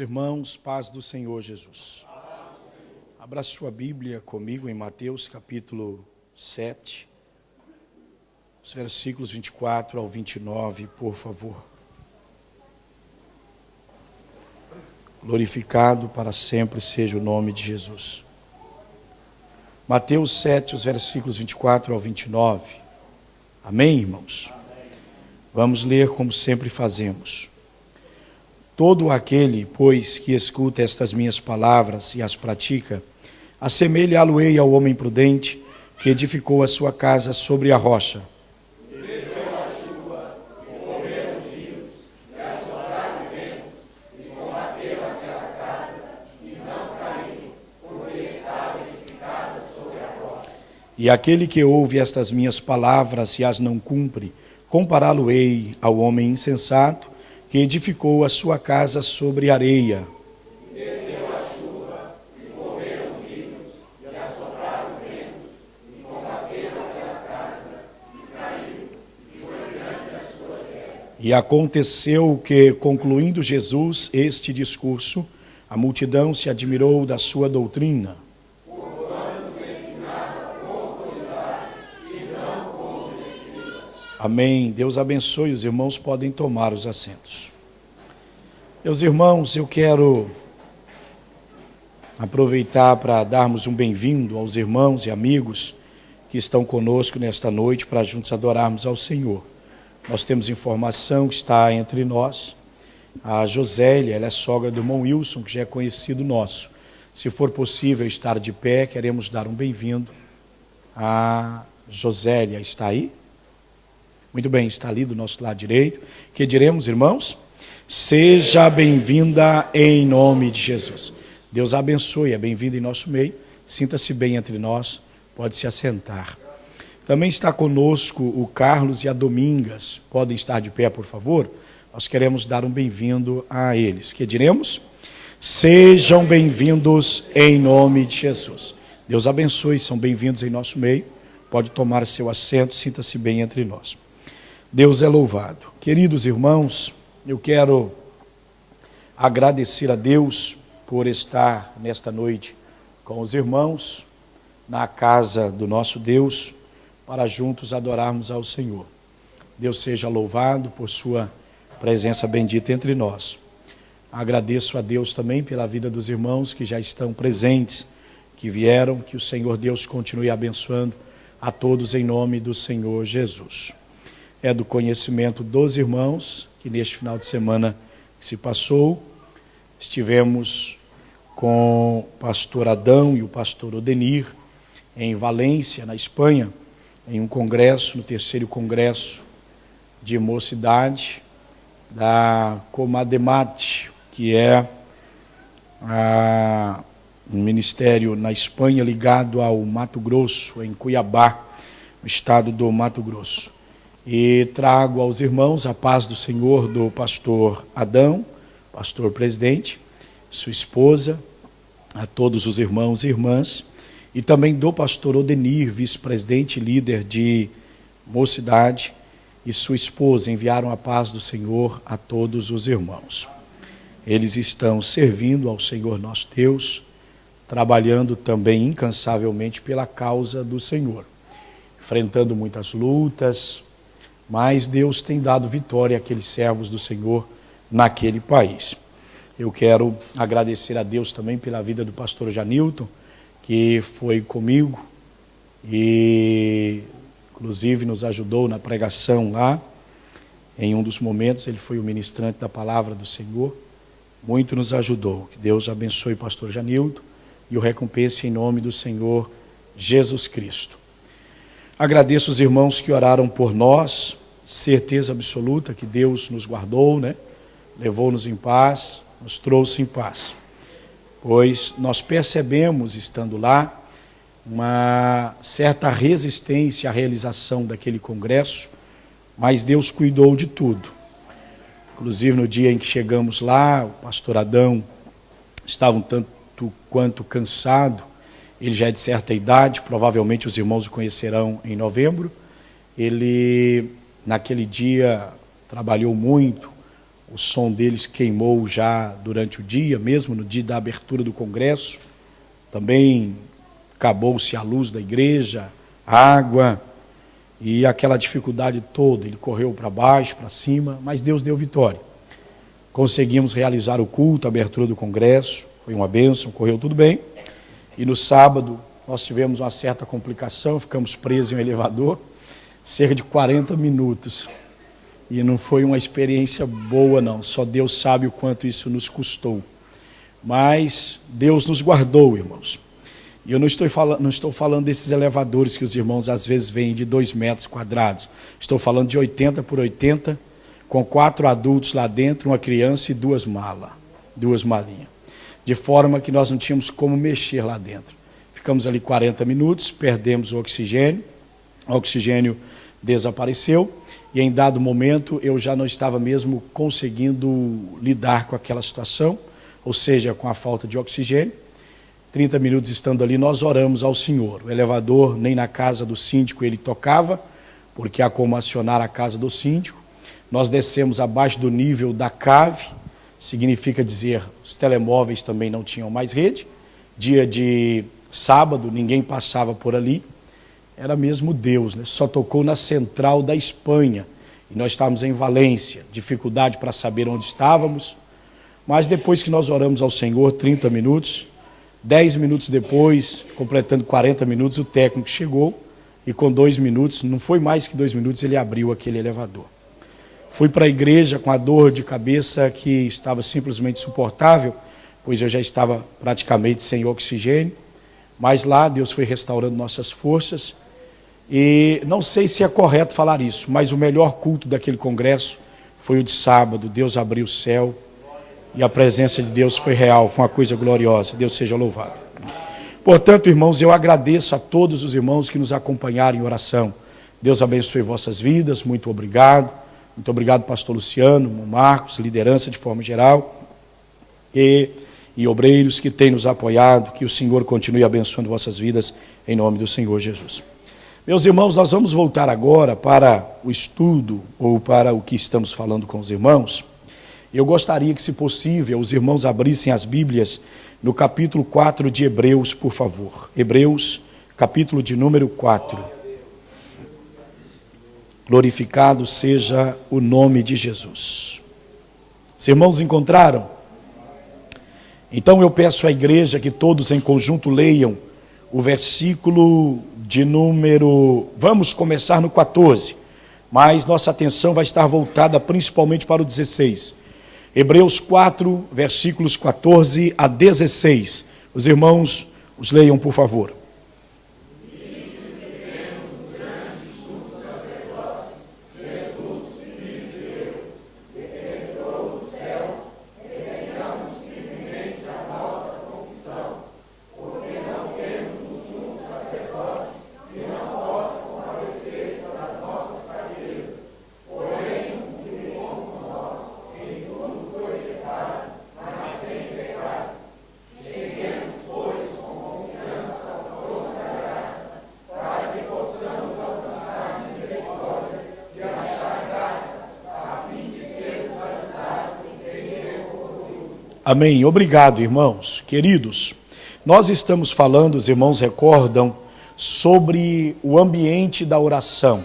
Irmãos, paz do Senhor Jesus. Abra sua Bíblia comigo em Mateus capítulo 7, os versículos 24 ao 29, por favor. Glorificado para sempre seja o nome de Jesus. Mateus 7, os versículos 24 ao 29. Amém, irmãos? Vamos ler como sempre fazemos. Todo aquele, pois, que escuta estas minhas palavras e as pratica, assemelha-lo-ei ao homem prudente que edificou a sua casa sobre a rocha. Desceu a chuva, e correram os rios, e assopraram os ventos, e combateram aquela casa, e não caiu, porque estava edificada sobre a rocha. E aquele que ouve estas minhas palavras e as não cumpre, compará-lo-ei ao homem insensato, que edificou a sua casa sobre areia. Desceu a chuva, e correram os rios, e assopraram os ventos, e combateram aquela casa, e caiu, e foi grande a sua queda. E aconteceu que, concluindo Jesus este discurso, a multidão se admirou da sua doutrina. Amém. Deus abençoe. Os irmãos podem tomar os assentos. Meus irmãos, eu quero aproveitar para darmos um bem-vindo aos irmãos e amigos que estão conosco nesta noite para juntos adorarmos ao Senhor. Nós temos informação que está entre nós a Josélia, ela é sogra do irmão Wilson, que já é conhecido nosso. Se for possível estar de pé, queremos dar um bem-vindo a Josélia. Está aí? Muito bem, está ali do nosso lado direito. Que diremos, irmãos? Seja bem-vinda em nome de Jesus. Deus abençoe, é bem-vinda em nosso meio. Sinta-se bem entre nós, pode se assentar. Também está conosco o Carlos e a Domingas. Podem estar de pé, por favor? Nós queremos dar um bem-vindo a eles. Que diremos? Sejam bem-vindos em nome de Jesus. Deus abençoe, são bem-vindos em nosso meio. Pode tomar seu assento, sinta-se bem entre nós. Deus é louvado. Queridos irmãos, eu quero agradecer a Deus por estar nesta noite com os irmãos na casa do nosso Deus para juntos adorarmos ao Senhor. Deus seja louvado por sua presença bendita entre nós. Agradeço a Deus também pela vida dos irmãos que já estão presentes, que vieram, que o Senhor Deus continue abençoando a todos em nome do Senhor Jesus. É do conhecimento dos irmãos que neste final de semana que se passou, estivemos com o pastor Adão e o pastor Odenir em Valência, na Espanha, em um congresso, no 3º Congresso de Mocidade da Comademate, que é um ministério na Espanha ligado ao Mato Grosso, em Cuiabá, no estado do Mato Grosso. E trago aos irmãos a paz do Senhor do pastor Adão, pastor presidente, sua esposa, a todos os irmãos e irmãs, e também do pastor Odenir, vice-presidente e líder de Mocidade, e sua esposa. Enviaram a paz do Senhor a todos os irmãos. Eles estão servindo ao Senhor nosso Deus, trabalhando também incansavelmente pela causa do Senhor, enfrentando muitas lutas, mas Deus tem dado vitória àqueles servos do Senhor naquele país. Eu quero agradecer a Deus também pela vida do pastor Janilton, que foi comigo e inclusive nos ajudou na pregação lá. Em um dos momentos ele foi o ministrante da palavra do Senhor, muito nos ajudou. Que Deus abençoe o pastor Janilton e o recompense em nome do Senhor Jesus Cristo. Agradeço os irmãos que oraram por nós, certeza absoluta que Deus nos guardou, levou-nos em paz, nos trouxe em paz. Pois nós percebemos, estando lá, uma certa resistência à realização daquele congresso, mas Deus cuidou de tudo. Inclusive no dia em que chegamos lá, o pastor Adão estava um tanto quanto cansado. Ele já é de certa idade, provavelmente os irmãos o conhecerão em novembro. Ele, naquele dia, trabalhou muito O som deles queimou já durante o dia, mesmo no dia da abertura do congresso. Também acabou-se a luz da igreja, água e aquela dificuldade toda. Ele correu para baixo, para cima, mas Deus deu vitória. Conseguimos realizar o culto, a abertura do congresso, foi uma bênção, correu tudo bem. E no sábado nós tivemos uma certa complicação, ficamos presos em um elevador, cerca de 40 minutos. E não foi uma experiência boa não, só Deus sabe o quanto isso nos custou. Mas Deus nos guardou, irmãos. E eu não estou falando desses elevadores que os irmãos às vezes veem de 2 metros quadrados. Estou falando de 80 por 80, com 4 adultos lá dentro, uma criança e 2 malinhas. De forma que nós não tínhamos como mexer lá dentro. Ficamos ali 40 minutos, perdemos o oxigênio desapareceu, e em dado momento eu já não estava mesmo conseguindo lidar com aquela situação, ou seja, com a falta de oxigênio. 30 minutos estando ali, nós oramos ao Senhor. O elevador, nem na casa do síndico ele tocava, porque há como acionar a casa do síndico. Nós descemos abaixo do nível da cave, significa dizer, os telemóveis também não tinham mais rede. Dia de sábado, ninguém passava por ali. Era mesmo Deus, né? Só tocou na central da Espanha. E nós estávamos em Valência, dificuldade para saber onde estávamos. Mas depois que nós oramos ao Senhor, 30 minutos, 10 minutos depois, completando 40 minutos, o técnico chegou e com 2 minutos, não foi mais que 2 minutos, ele abriu aquele elevador. Fui para a igreja com a dor de cabeça que estava simplesmente insuportável, pois eu já estava praticamente sem oxigênio, mas lá Deus foi restaurando nossas forças. E não sei se é correto falar isso, mas o melhor culto daquele congresso foi o de sábado. Deus abriu o céu e a presença de Deus foi real, foi uma coisa gloriosa. Deus seja louvado. Portanto, irmãos, eu agradeço a todos os irmãos que nos acompanharam em oração. Deus abençoe vossas vidas, muito obrigado. Muito obrigado, pastor Luciano, Marcos, liderança de forma geral, e obreiros que têm nos apoiado. Que o Senhor continue abençoando vossas vidas, em nome do Senhor Jesus. Meus irmãos, nós vamos voltar agora para o estudo, ou para o que estamos falando com os irmãos. Eu gostaria que, se possível, os irmãos abrissem as Bíblias no capítulo 4 de Hebreus, por favor. Hebreus, capítulo de número 4. Glorificado seja o nome de Jesus. Os irmãos encontraram? Então eu peço à igreja que todos em conjunto leiam o versículo de número... Vamos começar no 14, mas nossa atenção vai estar voltada principalmente para o 16. Hebreus 4, versículos 14 a 16. Os irmãos os leiam, por favor. Amém. Obrigado, irmãos. Queridos, nós estamos falando, os irmãos recordam, sobre o ambiente da oração.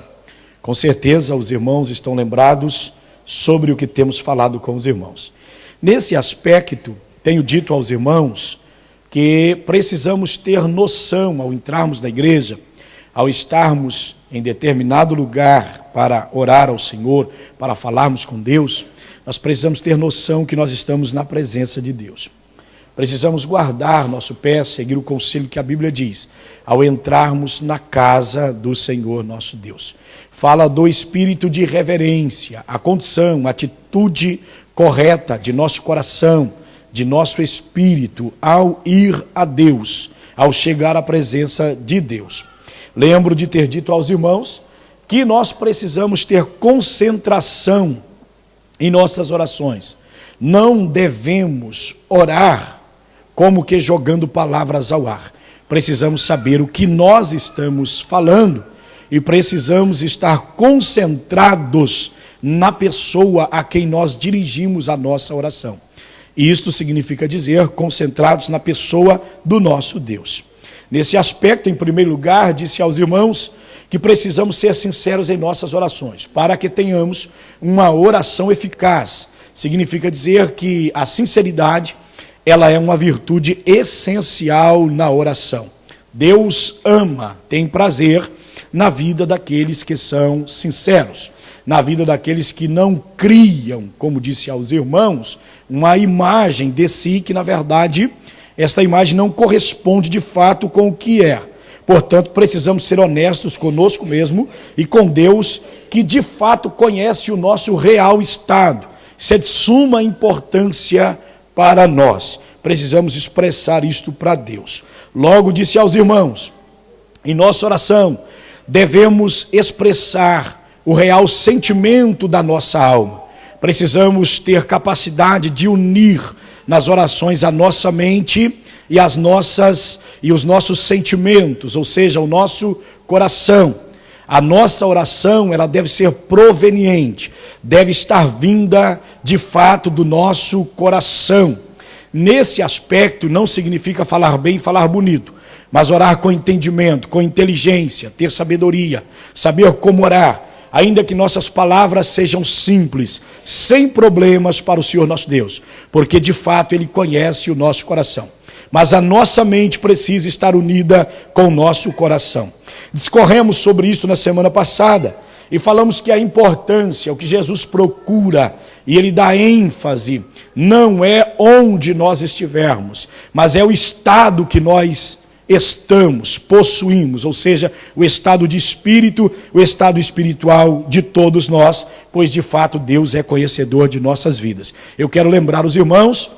Com certeza os irmãos estão lembrados sobre o que temos falado com os irmãos. Nesse aspecto, tenho dito aos irmãos que precisamos ter noção ao entrarmos na igreja, ao estarmos em determinado lugar para orar ao Senhor, para falarmos com Deus, nós precisamos ter noção que nós estamos na presença de Deus. Precisamos guardar nosso pé, seguir o conselho que a Bíblia diz, ao entrarmos na casa do Senhor nosso Deus. Fala do espírito de reverência, a condição, a atitude correta de nosso coração, de nosso espírito, ao ir a Deus, ao chegar à presença de Deus. Lembro de ter dito aos irmãos que nós precisamos ter concentração em nossas orações. Não devemos orar como que jogando palavras ao ar. Precisamos saber o que nós estamos falando e precisamos estar concentrados na pessoa a quem nós dirigimos a nossa oração. Isto significa dizer, concentrados na pessoa do nosso Deus. Nesse aspecto, em primeiro lugar, disse aos irmãos que precisamos ser sinceros em nossas orações, para que tenhamos uma oração eficaz. Significa dizer que a sinceridade, ela é uma virtude essencial na oração. Deus ama, tem prazer na vida daqueles que são sinceros, na vida daqueles que não criam, como disse aos irmãos, uma imagem de si que, na verdade, esta imagem não corresponde de fato com o que é. Portanto, precisamos ser honestos conosco mesmo e com Deus, que de fato conhece o nosso real estado. Isso é de suma importância para nós. Precisamos expressar isto para Deus. Logo disse aos irmãos, em nossa oração, devemos expressar o real sentimento da nossa alma. Precisamos ter capacidade de unir nas orações a nossa mente e os nossos sentimentos, ou seja, o nosso coração. A nossa oração, ela deve ser proveniente, deve estar vinda de fato do nosso coração. Nesse aspecto não significa falar bem e falar bonito, mas orar com entendimento, com inteligência, ter sabedoria, saber como orar, ainda que nossas palavras sejam simples, sem problemas para o Senhor nosso Deus, porque de fato Ele conhece o nosso coração. Mas a nossa mente precisa estar unida com o nosso coração. Discorremos sobre isso na semana passada e falamos que a importância, o que Jesus procura, e Ele dá ênfase, não é onde nós estivermos, mas é o estado que nós estamos, possuímos, ou seja, o estado de espírito, o estado espiritual de todos nós, pois de fato Deus é conhecedor de nossas vidas. Eu quero lembrar os irmãos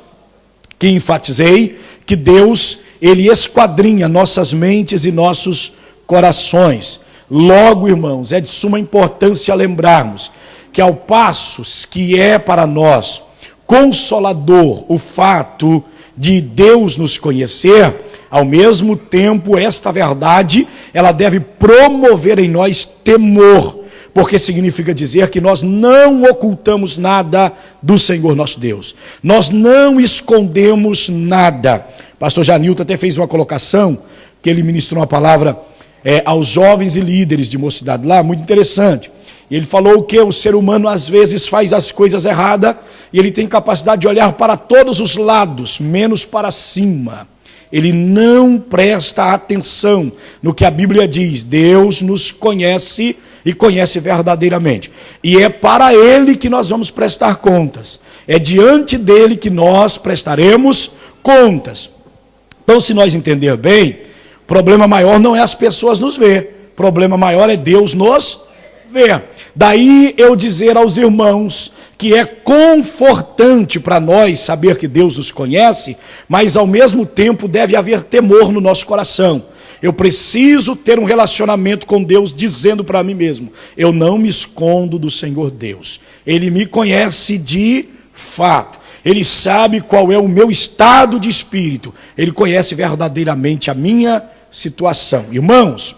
que enfatizei que Deus, Ele esquadrinha nossas mentes e nossos corações. Logo, irmãos, é de suma importância lembrarmos que ao passo que é para nós consolador o fato de Deus nos conhecer, ao mesmo tempo esta verdade, ela deve promover em nós temor, porque significa dizer que nós não ocultamos nada do Senhor nosso Deus. Nós não escondemos nada. Pastor Janilton até fez uma colocação, que ele ministrou uma palavra aos jovens e líderes de mocidade lá, muito interessante. E ele falou que o ser humano às vezes faz as coisas erradas, e ele tem capacidade de olhar para todos os lados, menos para cima. Ele não presta atenção no que a Bíblia diz. Deus nos conhece e conhece verdadeiramente. E é para Ele que nós vamos prestar contas. É diante dEle que nós prestaremos contas. Então, se nós entender bem, o problema maior não é as pessoas nos ver. O problema maior é Deus nos ver. Daí eu dizer aos irmãos que é confortante para nós saber que Deus nos conhece, mas ao mesmo tempo deve haver temor no nosso coração. Eu preciso ter um relacionamento com Deus dizendo para mim mesmo, eu não me escondo do Senhor Deus. Ele me conhece de fato. Ele sabe qual é o meu estado de espírito. Ele conhece verdadeiramente a minha situação. Irmãos,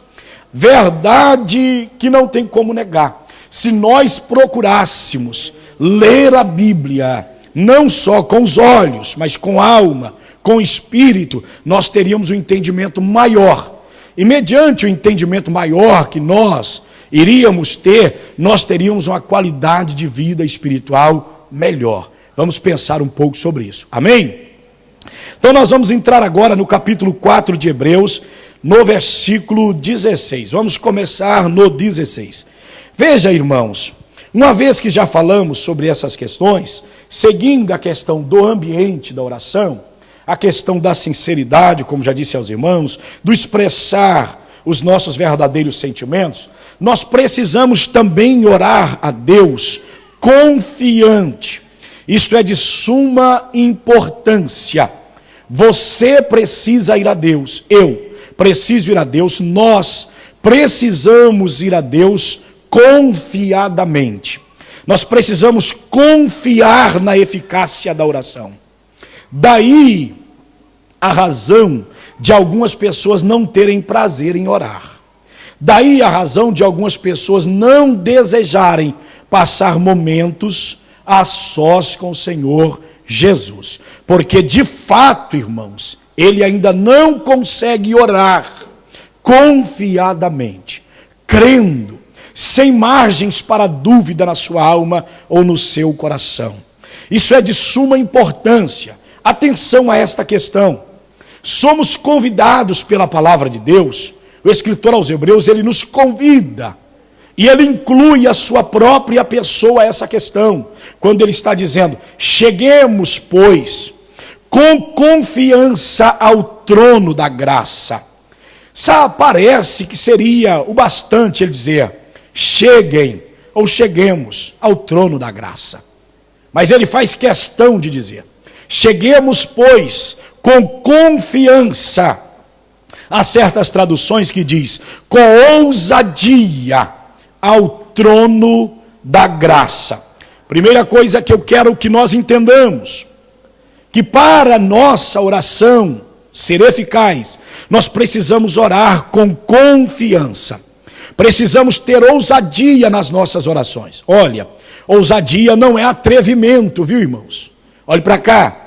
verdade que não tem como negar. Se nós procurássemos ler a Bíblia, não só com os olhos, mas com a alma, com o espírito, nós teríamos um entendimento maior. E mediante o entendimento maior que nós iríamos ter, nós teríamos uma qualidade de vida espiritual melhor. Vamos pensar um pouco sobre isso. Amém? Então nós vamos entrar agora no capítulo 4 de Hebreus, no versículo 16. Vamos começar no 16. Veja, irmãos, uma vez que já falamos sobre essas questões, seguindo a questão do ambiente da oração, a questão da sinceridade, como já disse aos irmãos, do expressar os nossos verdadeiros sentimentos, nós precisamos também orar a Deus confiante. Isto é de suma importância. Você precisa ir a Deus, eu preciso ir a Deus, nós precisamos ir a Deus confiadamente. Nós precisamos confiar na eficácia da oração. Daí a razão de algumas pessoas não terem prazer em orar. Daí a razão de algumas pessoas não desejarem passar momentos a sós com o Senhor Jesus. Porque, de fato, irmãos, ele ainda não consegue orar confiadamente, crendo, sem margens para dúvida na sua alma ou no seu coração. Isso é de suma importância. Atenção a esta questão. Somos convidados pela palavra de Deus. O escritor aos Hebreus, ele nos convida, e ele inclui a sua própria pessoa a essa questão, quando ele está dizendo: cheguemos, pois, com confiança ao trono da graça. Parece que seria o bastante ele dizer: cheguem, ou cheguemos ao trono da graça. Mas ele faz questão de dizer: cheguemos, pois, com confiança. Há certas traduções que diz: com ousadia ao trono da graça. Primeira coisa que eu quero que nós entendamos, que para nossa oração ser eficaz, nós precisamos orar com confiança. Precisamos ter ousadia nas nossas orações. Olha, ousadia não é atrevimento, viu, irmãos? Olhe para cá.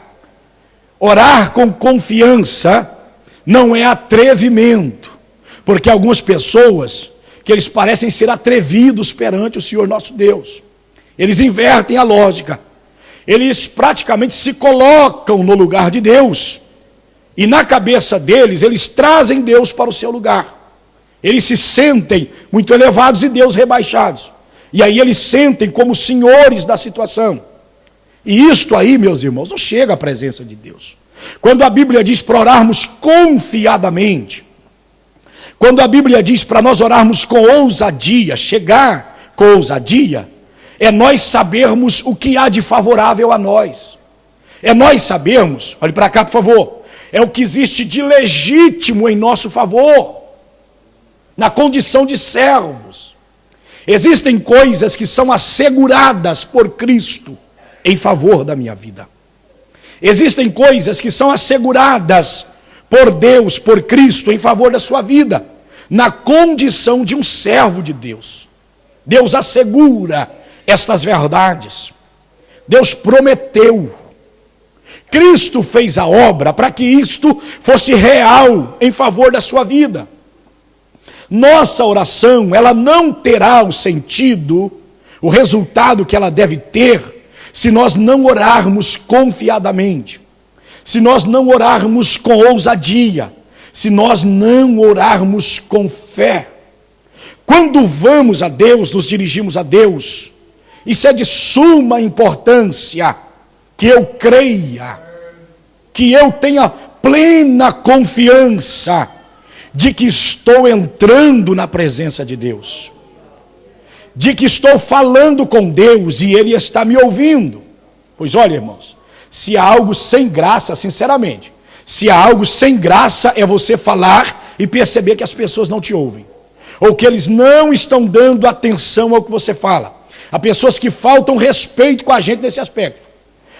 Orar com confiança não é atrevimento, porque algumas pessoas, que eles parecem ser atrevidos perante o Senhor nosso Deus, eles invertem a lógica, eles praticamente se colocam no lugar de Deus, e na cabeça deles, eles trazem Deus para o seu lugar, eles se sentem muito elevados e Deus rebaixados, e aí eles sentem como senhores da situação. E isto aí, meus irmãos, não chega à presença de Deus. Quando a Bíblia diz para orarmos confiadamente, quando a Bíblia diz para nós orarmos com ousadia, chegar com ousadia, é nós sabermos o que há de favorável a nós. É nós sabermos, olhe para cá por favor, é o que existe de legítimo em nosso favor, na condição de servos. Existem coisas que são asseguradas por Cristo em favor da minha vida. Existem coisas que são asseguradas por Deus, por Cristo, em favor da sua vida, na condição de um servo de Deus. Deus assegura estas verdades. Deus prometeu. Cristo fez a obra para que isto fosse real em favor da sua vida. Nossa oração, ela não terá o sentido, o resultado que ela deve ter, se nós não orarmos confiadamente, se nós não orarmos com ousadia, se nós não orarmos com fé. Quando vamos a Deus, nos dirigimos a Deus, isso é de suma importância, que eu creia, que eu tenha plena confiança de que estou entrando na presença de Deus, de que estou falando com Deus e Ele está me ouvindo. Pois olha, irmãos, se há algo sem graça, sinceramente, se há algo sem graça é você falar e perceber que as pessoas não te ouvem, ou que eles não estão dando atenção ao que você fala. Há pessoas que faltam respeito com a gente nesse aspecto.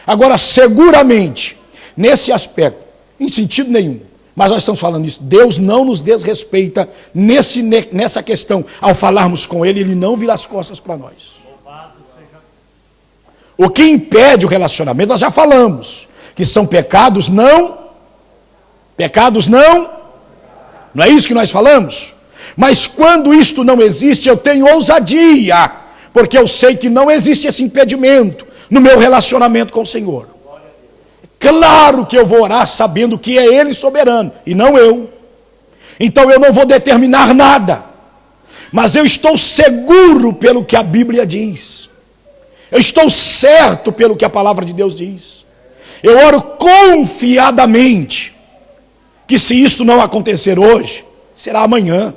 Agora, seguramente, nesse aspecto, em sentido nenhum, mas nós estamos falando isso, Deus não nos desrespeita nessa questão. Ao falarmos com Ele, Ele não vira as costas para nós. O que impede o relacionamento, nós já falamos, que são pecados não é isso que nós falamos? Mas quando isto não existe, eu tenho ousadia, porque eu sei que não existe esse impedimento no meu relacionamento com o Senhor. Claro que eu vou orar sabendo que é Ele soberano, e não eu. Então eu não vou determinar nada, mas eu estou seguro pelo que a Bíblia diz. Eu estou certo pelo que a palavra de Deus diz. Eu oro confiadamente, que se isto não acontecer hoje, será amanhã.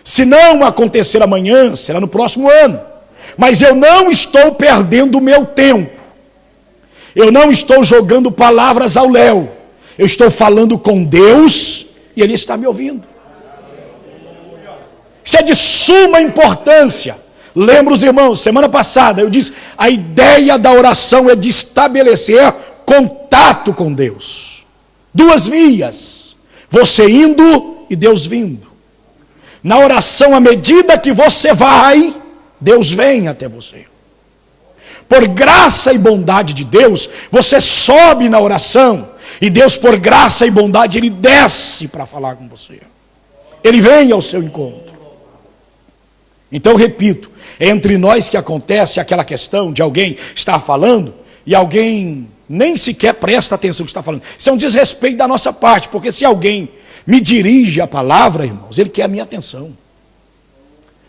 Se não acontecer amanhã, será no próximo ano. Mas eu não estou perdendo o meu tempo. Eu não estou jogando palavras ao léu. Eu estou falando com Deus e Ele está me ouvindo. Isso é de suma importância. Lembra os irmãos, semana passada eu disse, a ideia da oração é de estabelecer contato com Deus. Duas vias, você indo e Deus vindo. Na oração, à medida que você vai, Deus vem até você. Por graça e bondade de Deus, você sobe na oração, e Deus, por graça e bondade, Ele desce para falar com você. Ele vem ao seu encontro. Então, repito, é entre nós que acontece aquela questão de alguém estar falando e alguém nem sequer presta atenção no que está falando. Isso é um desrespeito da nossa parte, porque se alguém me dirige a palavra, irmãos, ele quer a minha atenção.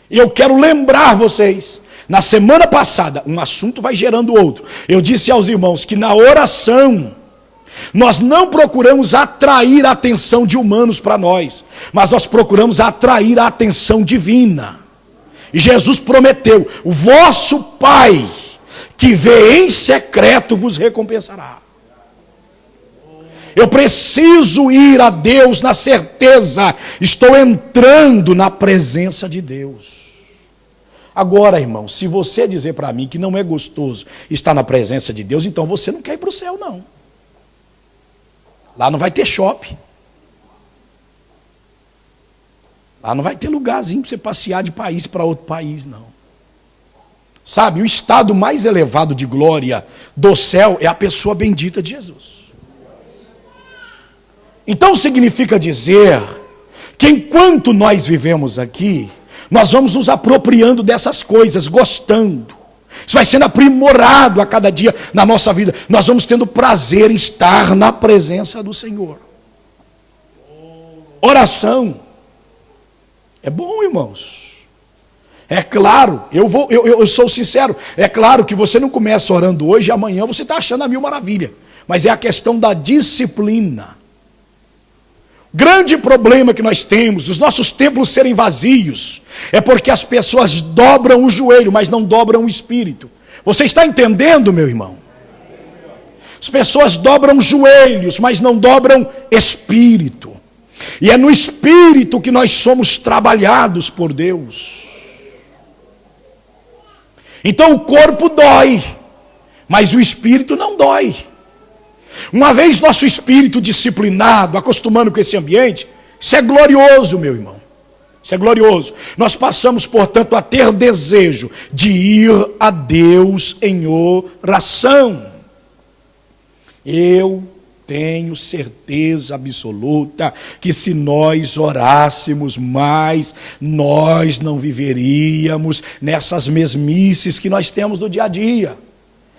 E eu quero lembrar vocês, na semana passada, um assunto vai gerando outro. Eu disse aos irmãos que na oração, nós não procuramos atrair a atenção de humanos para nós, mas nós procuramos atrair a atenção divina. E Jesus prometeu: o vosso Pai, que vê em secreto, vos recompensará. Eu preciso ir a Deus na certeza, estou entrando na presença de Deus. Agora, irmão, se você dizer para mim que não é gostoso estar na presença de Deus, então você não quer ir para o céu, não. Lá não vai ter shopping. Lá não vai ter lugarzinho para você passear de país para outro país, não. Sabe, o estado mais elevado de glória do céu é a pessoa bendita de Jesus. Então significa dizer que enquanto nós vivemos aqui, nós vamos nos apropriando dessas coisas, gostando. Isso vai sendo aprimorado a cada dia na nossa vida. Nós vamos tendo prazer em estar na presença do Senhor. Oração é bom, irmãos. É claro, eu sou sincero, é claro que você não começa orando hoje e amanhã você está achando a mil maravilha. Mas é a questão da disciplina. Grande problema que nós temos, dos nossos templos serem vazios, é porque as pessoas dobram o joelho, mas não dobram o espírito. Você está entendendo, meu irmão? As pessoas dobram joelhos, mas não dobram espírito. E é no espírito que nós somos trabalhados por Deus. Então o corpo dói, mas o espírito não dói. Uma vez nosso espírito disciplinado, acostumando com esse ambiente, isso é glorioso, meu irmão. Isso é glorioso. Nós passamos, portanto, a ter desejo de ir a Deus em oração. Eu tenho certeza absoluta que se nós orássemos mais, nós não viveríamos nessas mesmices que nós temos no dia a dia.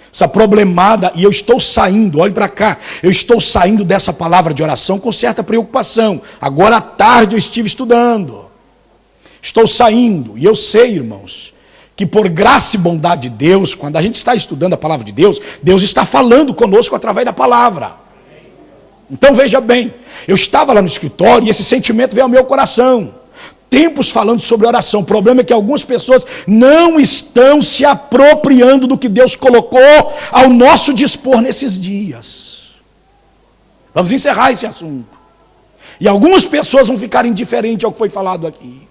Essa problemada, e eu estou saindo, olhe para cá, eu estou saindo dessa palavra de oração com certa preocupação. Agora à tarde eu estive estudando. Estou saindo, e eu sei, irmãos, que por graça e bondade de Deus, quando a gente está estudando a palavra de Deus, Deus está falando conosco através da palavra. Então veja bem, eu estava lá no escritório e esse sentimento veio ao meu coração. Tempos falando sobre oração. O problema é que algumas pessoas não estão se apropriando do que Deus colocou ao nosso dispor nesses dias. Vamos encerrar esse assunto. E algumas pessoas vão ficar indiferentes ao que foi falado aqui.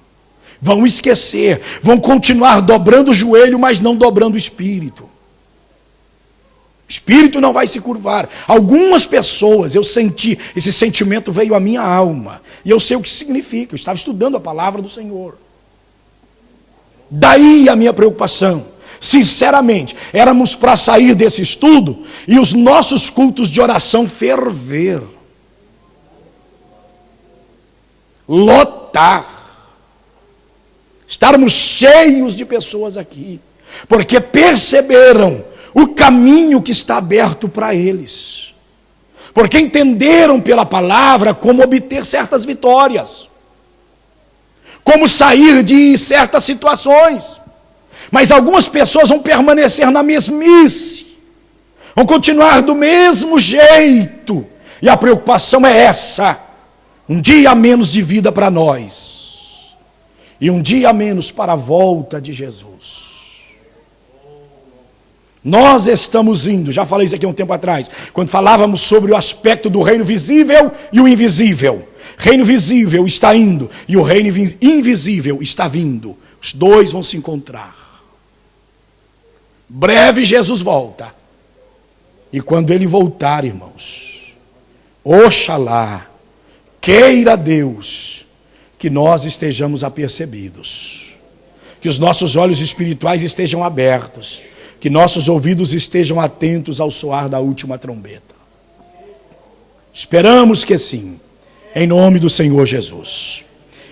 Vão esquecer, vão continuar dobrando o joelho, mas não dobrando o espírito. O espírito não vai se curvar. Algumas pessoas, eu senti, esse sentimento veio à minha alma. E eu sei o que significa, eu estava estudando a palavra do Senhor. Daí a minha preocupação. Sinceramente, éramos para sair desse estudo e os nossos cultos de oração ferver. Lotar. Estarmos cheios de pessoas aqui. Porque perceberam o caminho que está aberto para eles. Porque entenderam pela palavra como obter certas vitórias. Como sair de certas situações. Mas algumas pessoas vão permanecer na mesmice. Vão continuar do mesmo jeito. E a preocupação é essa. Um dia a menos de vida para nós. E um dia a menos para a volta de Jesus. Nós estamos indo, já falei isso aqui há um tempo atrás, quando falávamos sobre o aspecto do reino visível e o invisível. Reino visível está indo e o reino invisível está vindo. Os dois vão se encontrar. Breve Jesus volta. E quando ele voltar, irmãos, oxalá, queira Deus que nós estejamos apercebidos. que os nossos olhos espirituais estejam abertos, que nossos ouvidos estejam atentos ao soar da última trombeta. Esperamos que sim, em nome do Senhor Jesus.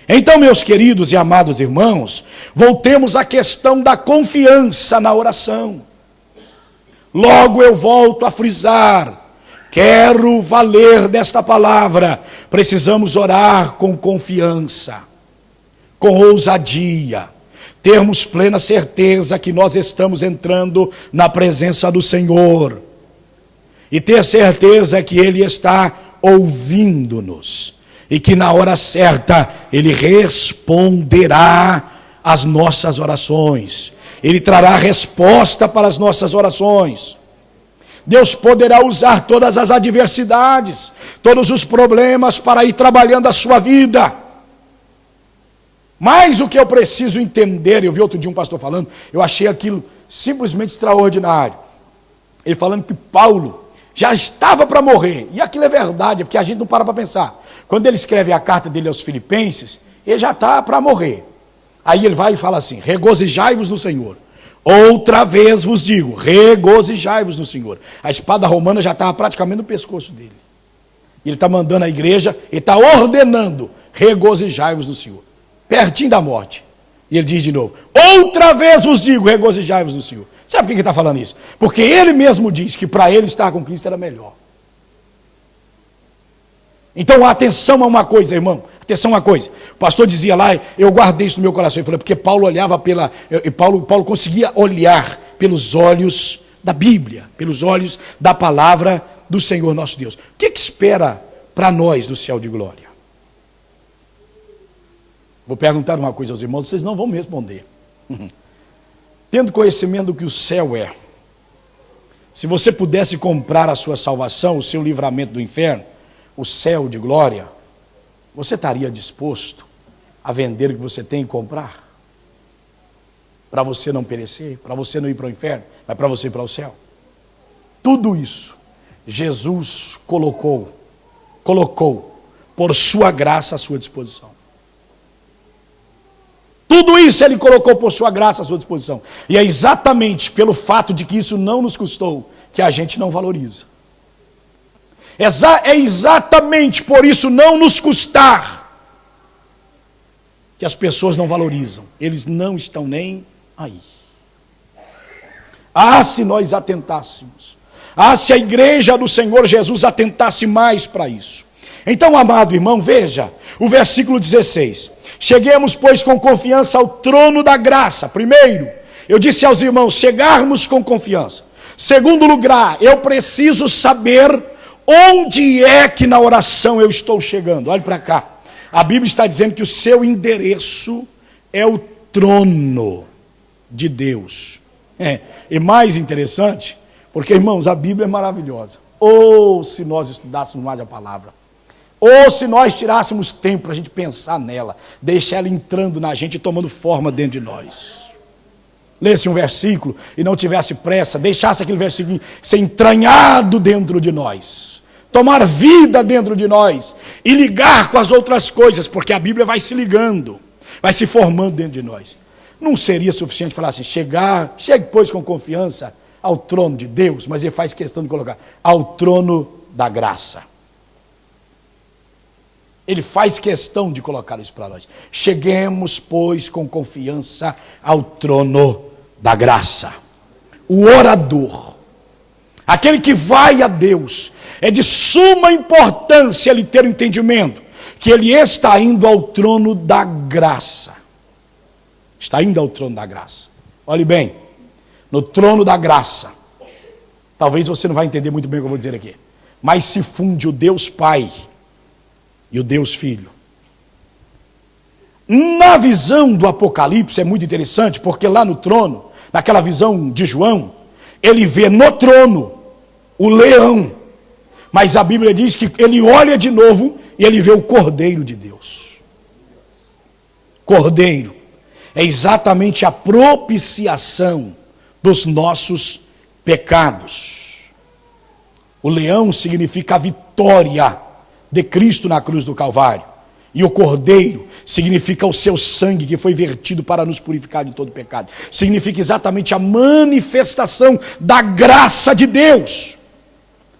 Então, meus queridos e amados irmãos, voltemos à questão da confiança na oração. Logo eu volto a frisar, quero valer desta palavra, precisamos orar com confiança, com ousadia, termos plena certeza que nós estamos entrando na presença do Senhor, e ter certeza que Ele está ouvindo-nos, e que na hora certa Ele responderá às nossas orações, Ele trará resposta para as nossas orações. Deus poderá usar todas as adversidades, todos os problemas para ir trabalhando a sua vida. Mas o que eu preciso entender, eu vi outro dia um pastor falando, eu achei aquilo simplesmente extraordinário. Ele falando que Paulo já estava para morrer, e aquilo é verdade, porque a gente não para pensar. Quando ele escreve a carta dele aos Filipenses, ele já está para morrer. Aí ele vai e fala assim, regozijai-vos no Senhor. Outra vez vos digo, regozijai-vos no Senhor. A espada romana já estava praticamente no pescoço dele. Ele está mandando a igreja, ele está ordenando, regozijai-vos no Senhor. Pertinho da morte. E ele diz de novo, outra vez vos digo, regozijai-vos no Senhor. Sabe por que ele está falando isso? Porque ele mesmo diz que para ele estar com Cristo era melhor. Então, atenção a uma coisa, irmão. Atenção a uma coisa. O pastor dizia lá, eu guardei isso no meu coração. Ele falou, porque Paulo olhava Paulo conseguia olhar pelos olhos da Bíblia, pelos olhos da palavra do Senhor nosso Deus. O que espera para nós do céu de glória? Vou perguntar uma coisa aos irmãos, vocês não vão me responder. Tendo conhecimento do que o céu é, se você pudesse comprar a sua salvação, o seu livramento do inferno, o céu de glória, você estaria disposto a vender o que você tem e comprar? Para você não perecer, para você não ir para o inferno, mas para você ir para o céu. Tudo isso, Jesus colocou por sua graça à sua disposição. Tudo isso Ele colocou por sua graça à sua disposição. E é exatamente pelo fato de que isso não nos custou, que a gente não valoriza. É exatamente por isso não nos custar que as pessoas não valorizam. Eles não estão nem aí. Ah, se nós atentássemos. Ah, se a igreja do Senhor Jesus atentasse mais para isso. Então, amado irmão, veja o versículo 16. Cheguemos, pois, com confiança ao trono da graça. Primeiro, eu disse aos irmãos, chegarmos com confiança. Segundo lugar, eu preciso saber onde é que na oração eu estou chegando. Olhe para cá. A Bíblia está dizendo que o seu endereço é o trono de Deus. E mais interessante, porque, irmãos, a Bíblia é maravilhosa. Ou se nós estudássemos mais a palavra. Ou se nós tirássemos tempo para a gente pensar nela, deixar ela entrando na gente e tomando forma dentro de nós. Lesse um versículo e não tivesse pressa, deixasse aquele versículo ser entranhado dentro de nós, tomar vida dentro de nós e ligar com as outras coisas, porque a Bíblia vai se ligando, vai se formando dentro de nós. Não seria suficiente falar assim, chegue pois com confiança ao trono de Deus, mas ele faz questão de colocar ao trono da graça. Ele faz questão de colocar isso para nós. Cheguemos, pois, com confiança ao trono da graça. O orador, aquele que vai a Deus, é de suma importância ele ter o entendimento que ele está indo ao trono da graça. Está indo ao trono da graça. Olhe bem, no trono da graça, talvez você não vai entender muito bem o que eu vou dizer aqui, mas se funde o Deus Pai e o Deus Filho. Na visão do Apocalipse é muito interessante, porque lá no trono, naquela visão de João, ele vê no trono o leão, mas a Bíblia diz que ele olha de novo e ele vê o Cordeiro de Deus. Cordeiro é exatamente a propiciação dos nossos pecados. O leão significa a vitória de Cristo na cruz do Calvário. E o cordeiro significa o seu sangue que foi vertido para nos purificar de todo pecado. Significa exatamente a manifestação da graça de Deus.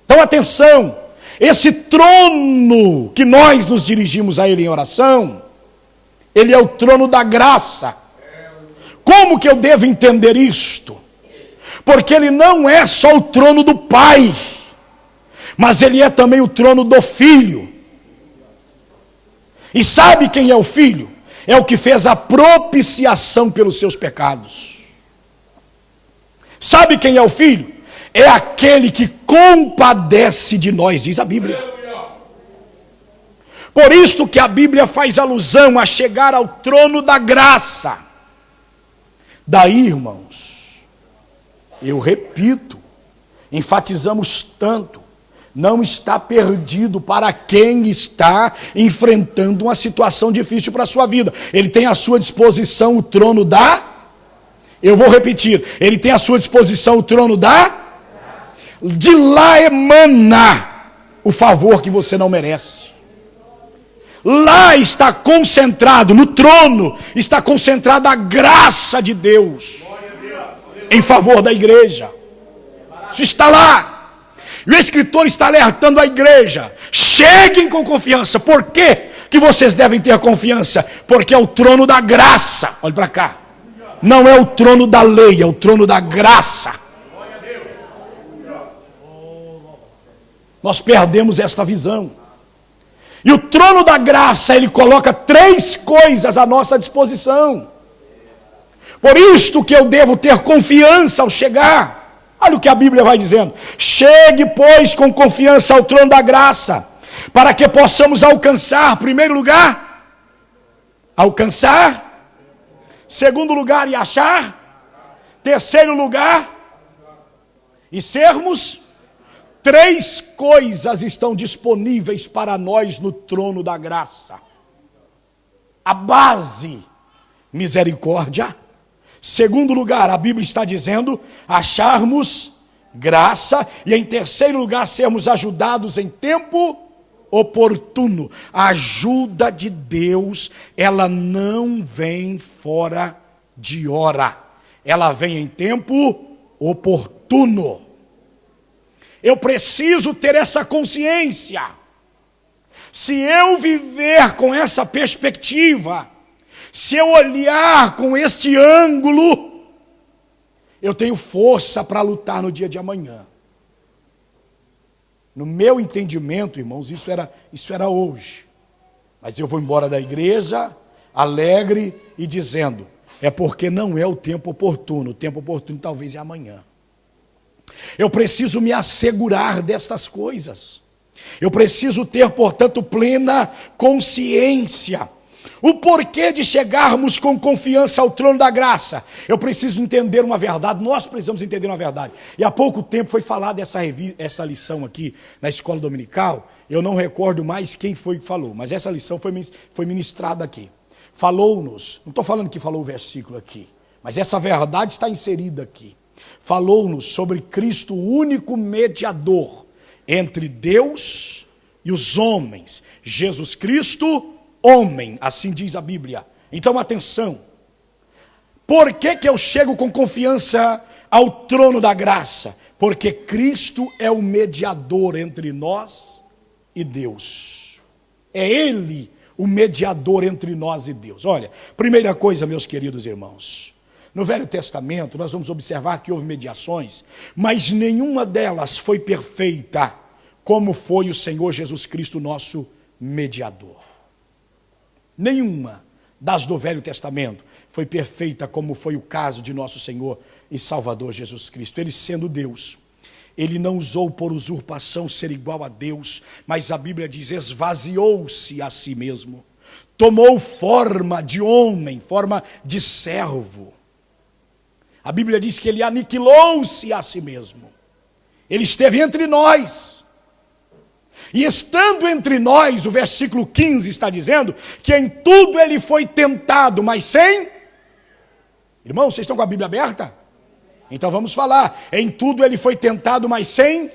Então atenção, esse trono que nós nos dirigimos a ele em oração, ele é o trono da graça. Como que eu devo entender isto? Porque ele não é só o trono do Pai, mas ele é também o trono do Filho. E sabe quem é o Filho? É o que fez a propiciação pelos seus pecados. Sabe quem é o Filho? É aquele que compadece de nós, diz a Bíblia. Por isto que a Bíblia faz alusão a chegar ao trono da graça. Daí, irmãos, eu repito, enfatizamos tanto, não está perdido para quem está enfrentando uma situação difícil para a sua vida. Ele tem à sua disposição o trono da... Eu vou repetir, ele tem à sua disposição o trono da... De lá emana o favor que você não merece. Lá está concentrado, no trono, está concentrada a graça de Deus em favor da igreja. Isso está lá. E o escritor está alertando a igreja: cheguem com confiança. Por quê que vocês devem ter confiança? Porque é o trono da graça. Olhe para cá. Não é o trono da lei, é o trono da graça. Nós perdemos esta visão. E o trono da graça, ele coloca 3 coisas à nossa disposição. Por isto que eu devo ter confiança ao chegar. Olha o que a Bíblia vai dizendo: chegue, pois, com confiança ao trono da graça, para que possamos alcançar, primeiro lugar, alcançar, segundo lugar, e achar, terceiro lugar, e sermos. 3 coisas estão disponíveis para nós no trono da graça. A base, misericórdia. Segundo lugar, a Bíblia está dizendo, acharmos graça. E em terceiro lugar, sermos ajudados em tempo oportuno. A ajuda de Deus, ela não vem fora de hora. Ela vem em tempo oportuno. Eu preciso ter essa consciência. Se eu viver com essa perspectiva, se eu olhar com este ângulo, eu tenho força para lutar no dia de amanhã. No meu entendimento, irmãos, isso era hoje. Mas eu vou embora da igreja alegre e dizendo, é porque não é o tempo oportuno. O tempo oportuno talvez é amanhã. Eu preciso me assegurar destas coisas. Eu preciso ter, portanto, plena consciência. O porquê de chegarmos com confiança ao trono da graça? Eu preciso entender uma verdade, nós precisamos entender uma verdade. E há pouco tempo foi falada essa lição aqui na escola dominical. Eu não recordo mais quem foi que falou, mas essa lição foi ministrada aqui. Falou-nos, não estou falando que falou o versículo aqui, mas essa verdade está inserida aqui. Falou-nos sobre Cristo, o único mediador entre Deus e os homens. Jesus Cristo, homem, assim diz a Bíblia. Então atenção, por que eu chego com confiança ao trono da graça? Porque Cristo é o mediador entre nós e Deus. É Ele o mediador entre nós e Deus. Olha, primeira coisa, meus queridos irmãos, no Velho Testamento nós vamos observar que houve mediações, mas nenhuma delas foi perfeita como foi o Senhor Jesus Cristo, nosso mediador. Nenhuma das do Velho Testamento foi perfeita como foi o caso de nosso Senhor e Salvador Jesus Cristo. Ele sendo Deus, ele não usou por usurpação ser igual a Deus, mas a Bíblia diz, esvaziou-se a si mesmo, tomou forma de homem, forma de servo. A Bíblia diz que ele aniquilou-se a si mesmo. Ele esteve entre nós. E estando entre nós, o versículo 15 está dizendo que em tudo ele foi tentado, mas sem... Irmãos, vocês estão com a Bíblia aberta? Então vamos falar. Em tudo ele foi tentado, mas sem...